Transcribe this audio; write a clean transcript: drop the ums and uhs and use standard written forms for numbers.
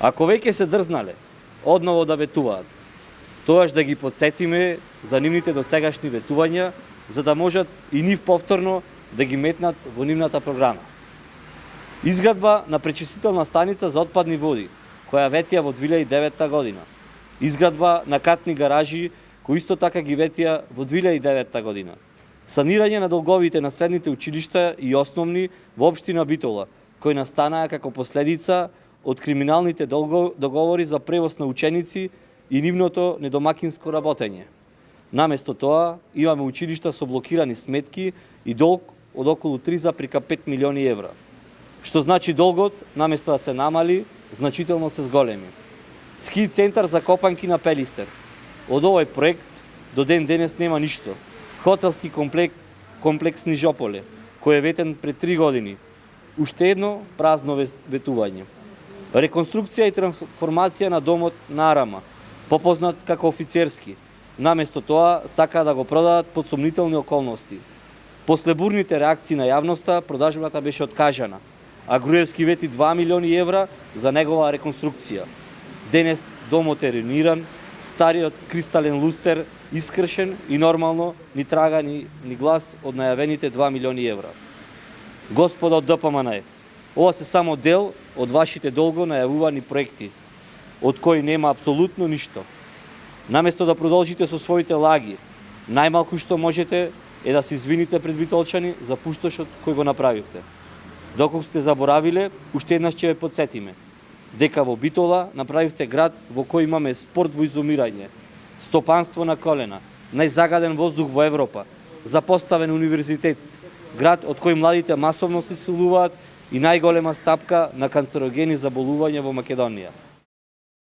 Ако веќе се дрзнале одново да ветуваат, тоаш да ги подсетиме за нивните досегашни ветувања, за да можат и нив повторно да ги метнат во нивната програма. Изградба на пречистителна станица за отпадни води, која ветија во 2009 година. Изградба на катни гаражи, кои исто така ги ветија во 2009 година. Санирање на долговите на средните училишта и основни во општина Битола, кои настанаа како последица од криминалните договори за превоз на ученици и нивното недомакинско работење. Наместо тоа, имаме училишта со блокирани сметки и долг од околу 3,5 милиони евра. Што значи долгот, наместо да се намали, значително се зголеми. Ски центар за копанки на Пелистер. Од овој проект до ден денес нема ништо. Хотелски комплекс Нижополе, кој е ветен пред 3 години. Уште едно празно ветување. Реконструкција и трансформација на домот на Арама, попознат како офицерски. Наместо тоа, сака да го продадат под сомнителни околности. После бурните реакции на јавноста, продажбата беше откажана, а Груевски вети 2 милиони евра за негова реконструкција. Денес домот е руиниран, стариот кристален лустер искршен и нормално ни трага ни глас од најавените 2 милиони евра. Господа од ДПМН, ова се само дел од вашите долго најавувани проекти, од кои нема апсолутно ништо. Наместо да продолжите со своите лаги, најмалку што можете е да се извините пред битолчани за пуштошот кој го направивте. Доколку сте заборавиле, уште еднаш ќе ве подсетиме дека во Битола направивте град во кој имаме спорт во изумирање, стопанство на колена, најзагаден воздух во Европа, запоставен универзитет, град од кој младите масовно се иселуваат и најголема стапка на канцерогени заболувања во Македонија.